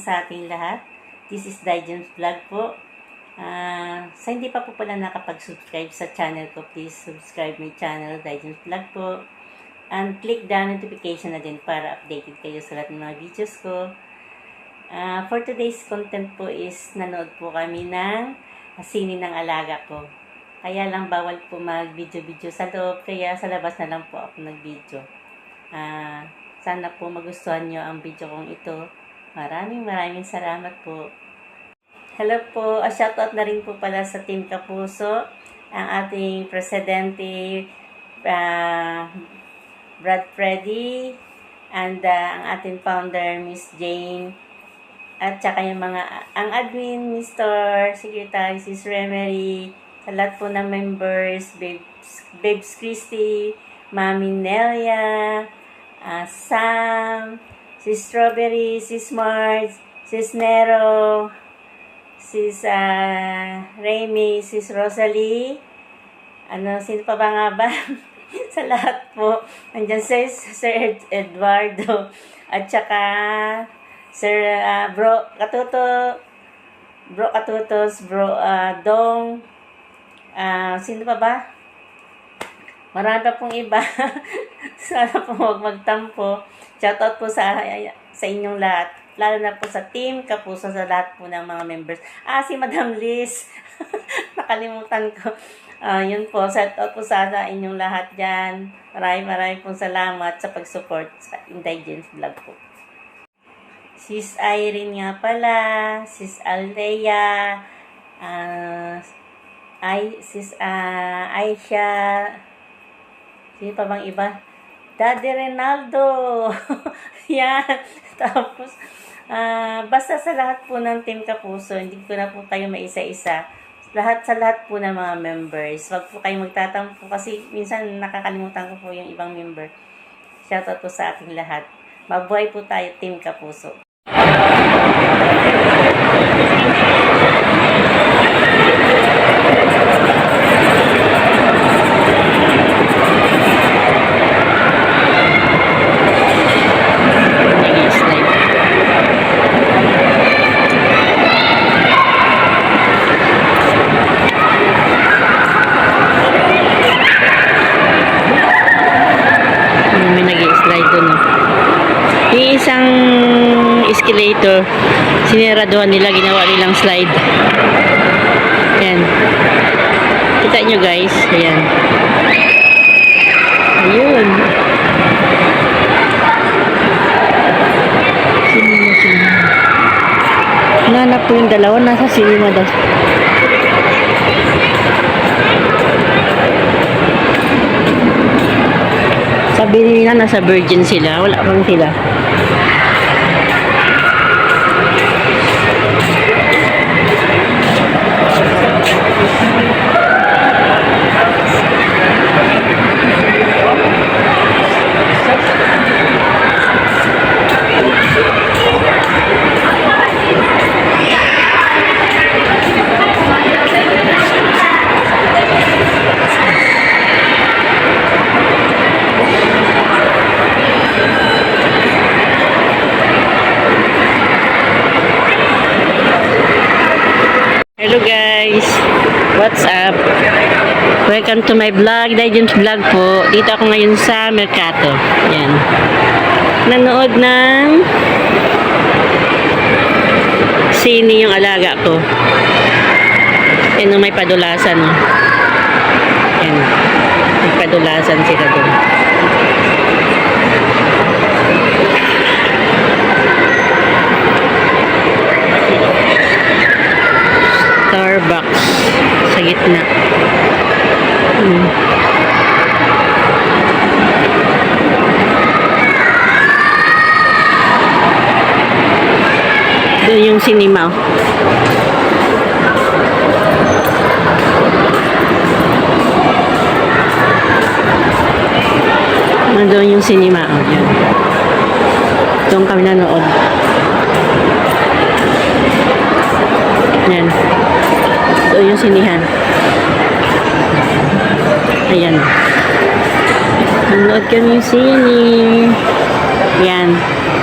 sa ating lahat. This is Daijen's Vlog po. Sa hindi pa po pala nakapag-subscribe sa channel ko, please subscribe my channel, Daijen's Vlog po. And click the notification na din para updated kayo sa lahat ng mga videos ko. For today's content po is nanood po kami ng sini ng alaga ko. Kaya lang bawal po mag-video-video sa loob, kaya sa labas na lang po ako nag-video. Sana po magustuhan nyo ang video kong ito. Maraming salamat po. Hello po, shoutout na rin po pala sa Team Kapuso, ang ating presidente, Brad Freddy, and ang ating founder, Miss Jane, at saka yung ang admin, Mr. Secretary, Sis Remery, sa lahat po ng members, Babes Christy, Mami Nelia, Sam, Sis Strawberry, Sis Marge, Sis Nero, Sis Remy, Sis Rosalie, sino pa ba nga ba? Sa lahat po. Andyan Sir Eduardo, at saka Sir Bro Katutos, Bro Dong, sino pa ba? Marami pa pong iba. Sana po huwag magtampo. Shoutout po sa inyong lahat. Lalo na po sa Team Kapuso, sa lahat po ng mga members. Si Madam Liz. Nakalimutan ko. Yun po. Shoutout po sa inyong lahat dyan. Maraming pong salamat sa pag-support sa Daijen's Vlog po. Sis Irene nga pala. Sis Althea. Sis Aisha. Sino pa bang iba? Daddy Renaldo. Yan. Tapos, basta sa lahat po ng Team Kapuso, hindi ko na po tayo maisa-isa. Sa lahat po ng mga members. Wag po kayong magtatampo kasi minsan nakakalimutan ko po yung ibang member. Shoutout po sa ating lahat. Mabuhay po tayo, Team Kapuso. Yung isang escalator, siniraduhan nila, ginawa nilang slide. Ayan. Kita nyo guys. Ayan. Ayun. Sinima sila. Nanap po yung dalawa. Nasa sinima daw. Sabi nila nasa Virgin sila. Wala pang sila. Hello guys, what's up? Welcome to my vlog, Daijen's Vlog po. Dito ako ngayon sa Mercato. Yan. Nanood ng sini yung alaga ko. Yan may padulasan. Yan. May padulasan sila doon. Starbucks sa gitna. Doon yung cinema. Doon yung cinema. Doon kami nanood. Yan. Doon yung sinihan. Ayan. Nanood kami yung sini. Yan.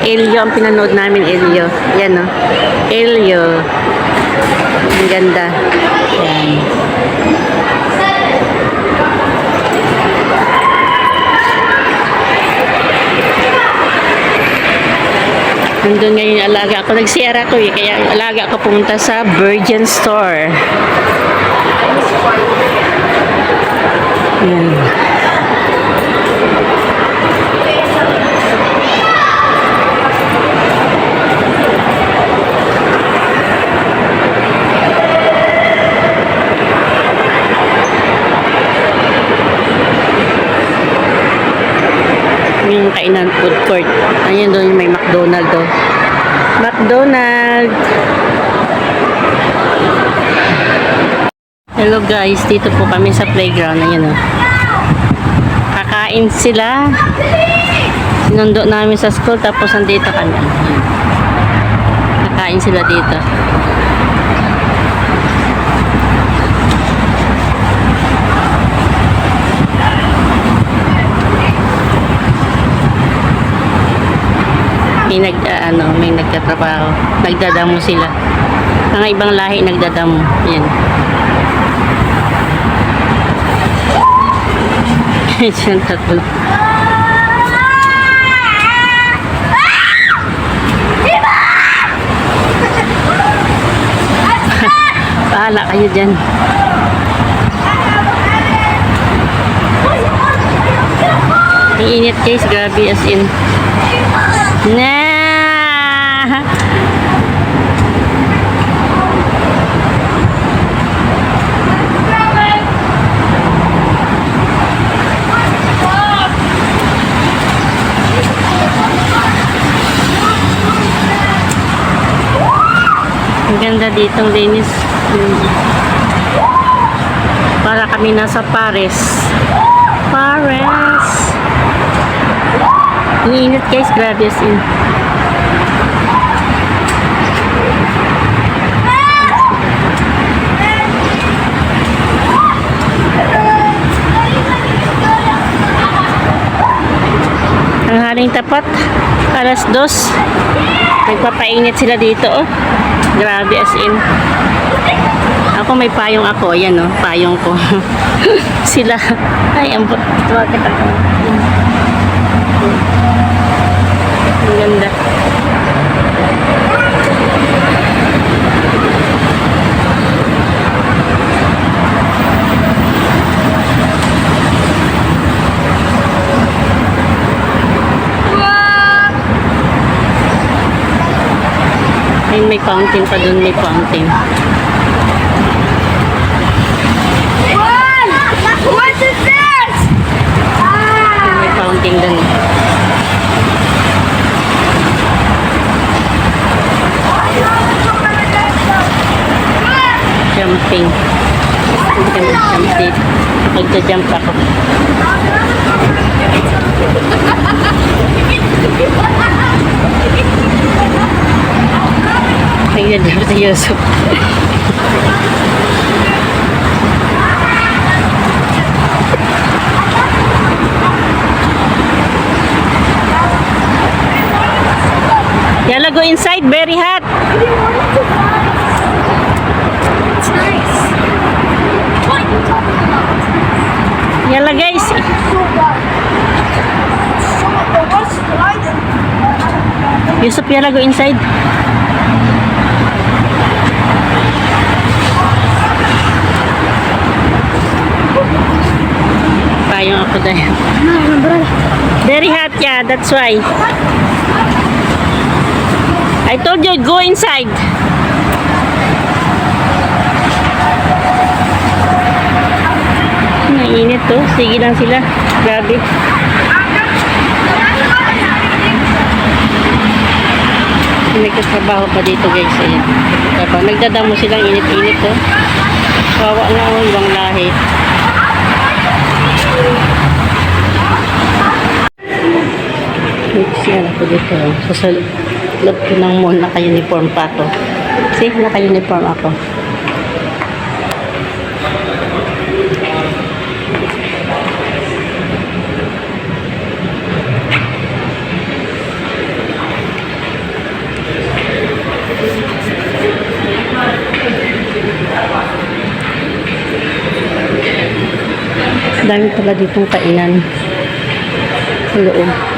Elio ang pinanood namin, Elio. Yan, no? Elio. Ang ganda. Yan. Nandun ngayon yung alaga ako. Nag-CR ako eh. Kaya yung alaga ako pumunta sa Virgin Store. Yan. Yung kainan food court. Ayun doon may McDonald do. McDonald. Hello guys, dito po kami sa playground. Ayun oh. Kakain sila. Sinundo namin sa school tapos andito kami. Kakain sila dito. May nagtatrabaho, nagdadamo sila. Mga ibang lahi nagdadamo. Yan. Yan tatlo. Bahala kayo dyan. Ang init guys, grabe as in. Na. Ang ganda ditong linis. Para kami nasa Paris. Paris. Ang init guys, grabe as in. Ang haling tapat, alas 2. Nagpapainit sila dito, oh. Grabe as in. Ako may payong ako, ayan oh, payong ko. Sila, ay, ang bakit ako. Ang ganda. Ayun, may fountain pa dun, may fountain. What is this? Ayun, may fountain dun. Jumping. Hindi kami jump dito. Magja-jump ako. Ayan, seryoso. Yala, go inside. Very hot. It's nice. What are you talking about? Yala, guys. So bad. So the worst light. Yusuf, yala, go inside. Payong ako dahil. Very hot, yeah. That's why. I told you, go inside. Mainit to. Sige lang sila. Grabe. Nagtatrabaho pa dito guys. Ayan. Nagdadamo silang init-init to. Kawawa nga ang ibang lahi. Siya ako dito. Sa loob ko ng mall, naka-uniform pa ako. See, naka-uniform ako. Dami pala ditong kainan sa loob.